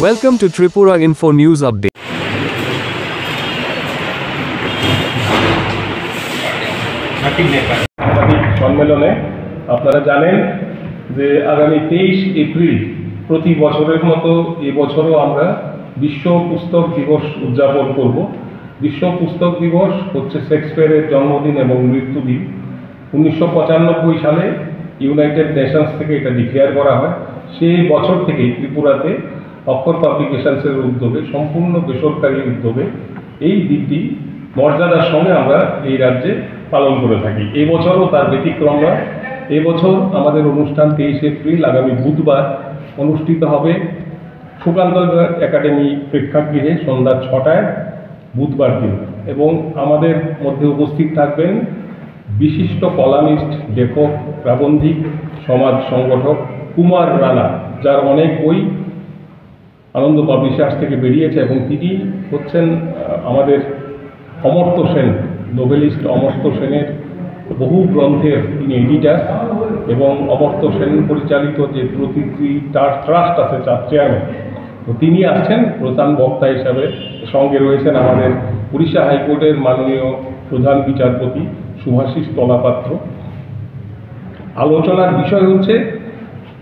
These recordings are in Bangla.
Welcome to Tripura Info News Update. সম্মেলনে আপনারা জানেন যে আগামী 23 এপ্রিল প্রতি বছরের মতো এবছরও আমরা বিশ্ব পুস্তক দিবস উদযাপন করব। বিশ্ব পুস্তক দিবস হচ্ছে শেক্সপিয়ারের জন্মদিন এবং মৃত্যুদিন। 1995 সালে ইউনাইটেড নেশনস থেকে এটা ডিক্লেয়ার করা হয়। সেই বছর থেকেই ত্রিপুরাতে অক্ষর পাবলিকেশনসের উদ্যোগে, সম্পূর্ণ বেসরকারি উদ্যোগে এই দিনটি মর্যাদার সঙ্গে আমরা এই রাজ্যে পালন করে থাকি। এবছরও তার ব্যতিক্রম নয়। এবছর আমাদের অনুষ্ঠান 23 এপ্রিল আগামী বুধবার অনুষ্ঠিত হবে সুকান্ত একাডেমি প্রেক্ষাগৃহে সন্ধ্যা 6টায় বুধবার দিন। এবং আমাদের মধ্যে উপস্থিত থাকবেন বিশিষ্ট কলামিস্ট, লেখক, প্রাবন্ধিক, সমাজ সংগঠক কুমার রানা, যার অনেক বই আনন্দ পাবলিশার্স থেকে বেরিয়েছে এবং তিনি হচ্ছেন আমাদের অমর্ত্য সেন, নোবেলিস্ট অমর্ত্য সেনের বহু গ্রন্থের তিনি এডিটার এবং অমর্ত্য সেন পরিচালিত যে প্রতিকৃতি ট্রাস্ট আছে তার চেয়ারম্যান। তো তিনি আসছেন প্রধান বক্তা হিসাবে। সঙ্গে রয়েছেন আমাদের উড়িষ্যা হাইকোর্টের মাননীয় প্রধান বিচারপতি শুভাশিস তলাপাত্র। আলোচনার বিষয় হচ্ছে,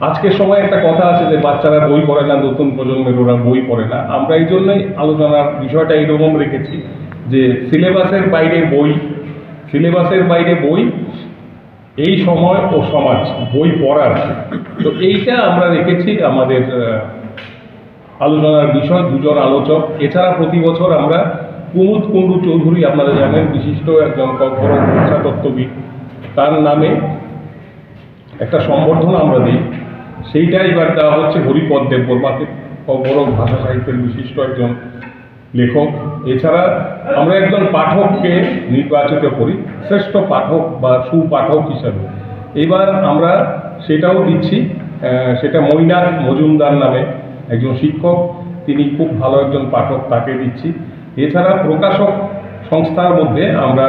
আজকের সময় একটা কথা আছে যে বাচ্চারা বই পড়ে না, নতুন প্রজন্মের ওরা বই পড়ে না। আমরা এই জন্যই আলোচনার বিষয়টা এইরকম রেখেছি যে সিলেবাসের বাইরে বই, এই সময় ও সমাজ, বই পড়ার। তো এইটা আমরা রেখেছি আমাদের আলোচনার বিষয়, দুজন আলোচক। এছাড়া প্রতি বছর আমরা কুমুদ কুণ্ডু চৌধুরী, আপনারা জানেন বিশিষ্ট একজন ভাষাতত্ত্ববিদ, তার নামে একটা সম্বর্ধনা আমরা দিই। সেইটা এবার দেওয়া হচ্ছে হরিপদ দেববর্মাকে, কর্করক ভাষা সাহিত্যের বিশিষ্ট একজন লেখক। এছাড়া আমরা একজন পাঠককে নির্বাচিত করি শ্রেষ্ঠ পাঠক বা সুপাঠক হিসাবে। এবার আমরা সেটাও দিচ্ছি, সেটা মৈনাক মজুমদার নামে একজন শিক্ষক, তিনি খুব ভালো একজন পাঠক, তাকে দিচ্ছি। এছাড়া প্রকাশক সংস্থার মধ্যে আমরা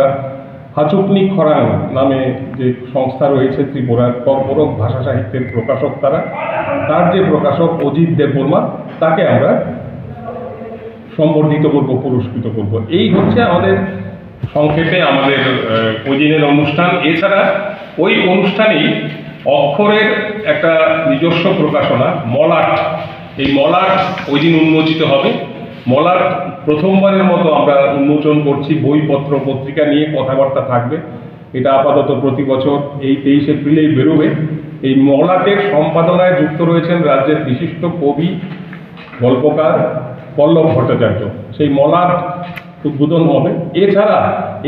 হাচুকনি খরাং নামে যে সংস্থা রয়েছে ত্রিপুরার, কর্করক ভাষা সাহিত্যের প্রকাশক তার যে প্রকাশক অজিত দেববর্মা, তাকে আমরা সম্বর্ধিত করব, পুরস্কৃত করব। এই হচ্ছে আমাদের সংক্ষেপে আমাদের ওই দিনের অনুষ্ঠান। এছাড়া ওই অনুষ্ঠানেই অক্ষরের একটা নিজস্ব প্রকাশনা মলাট, এই মলাট ওই দিন উন্মোচিত হবে। মলাট প্রথমবারের মতো আমরা উন্মোচন করছি, বইপত্র পত্রিকা নিয়ে কথাবার্তা থাকবে। এটা আপাতত প্রতি বছর এই 23 এপ্রিলেই বেরোবে। এই মলাটের সম্পাদনায় যুক্ত রয়েছেন রাজ্যের বিশিষ্ট কবি, গল্পকার পল্লব ভট্টাচার্য। সেই মলাট উদ্বোধন হবে। এছাড়া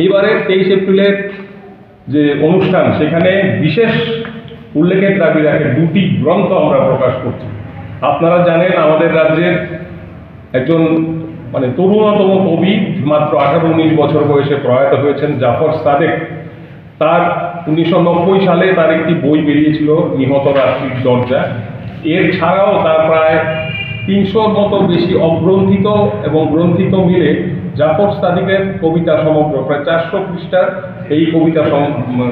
এইবারের 23 এপ্রিলের যে অনুষ্ঠান, সেখানে বিশেষ উল্লেখের দাবি রাখে দুটি গ্রন্থ আমরা প্রকাশ করছি। আপনারা জানেন আমাদের রাজ্যের একজন তরুণতম কবি, মাত্র 18-19 বছর বয়সে প্রয়াত হয়েছেন জাফর সাদেক। তার 1990 সালে তার একটি বই বেরিয়েছিল নিহত রাত্রির দরজা। এর ছাড়াও তার প্রায় 300-র মতো বেশি অগ্রন্থিত এবং গ্রন্থিত মিলে জাফর সাদিকের কবিতা সমগ্র প্রায় 400 পৃষ্ঠার এই কবিতা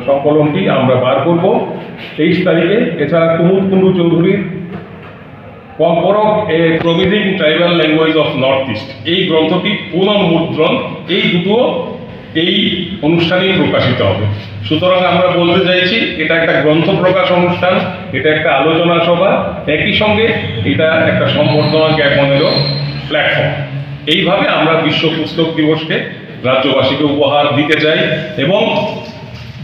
সংকলনটি আমরা বার করব 23 তারিখে। এছাড়া কুমুদ কুণ্ডু চৌধুরীর Kokborok a promising tribal language of North East, এই গ্রন্থটি পুনর্মুদ্রণ, এই দুটো এই অনুষ্ঠানেই প্রকাশিত হবে। সুতরাং আমরা বলতে চাইছি এটা একটা গ্রন্থ প্রকাশ অনুষ্ঠান, এটা একটা আলোচনা সভা, একই সঙ্গে এটা একটা সম্বর্ধনা জ্ঞাপনেরও প্ল্যাটফর্ম। এইভাবে আমরা বিশ্ব পুস্তক দিবসকে রাজ্যবাসীকে উপহার দিতে চাই। এবং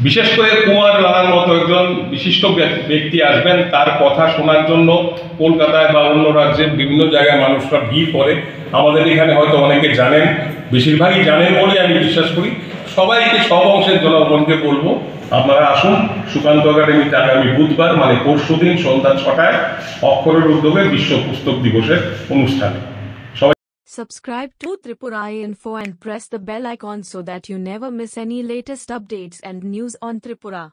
বিশেষ করে কুমার রানার মতো একজন বিশিষ্ট ব্যক্তি আসবেন, তার কথা শোনার জন্য কলকাতায় বা অন্য রাজ্যের বিভিন্ন জায়গায় মানুষরা ভিড় করে। আমাদের এখানে হয়তো অনেকে জানেন, বেশিরভাগই জানেন বলে আমি বিশ্বাস করি। সবাইকে, সব অংশের জনগণকে বলবো, আপনারা আসুন সুকান্ত একাডেমিতে আগামী বুধবার পরশুদিন সন্ধ্যা 6টায় অক্ষরের উদ্যোগে বিশ্ব পুস্তক দিবসের অনুষ্ঠানে। Subscribe to Tripura Info and press the bell icon so that you never miss any latest updates and news on Tripura.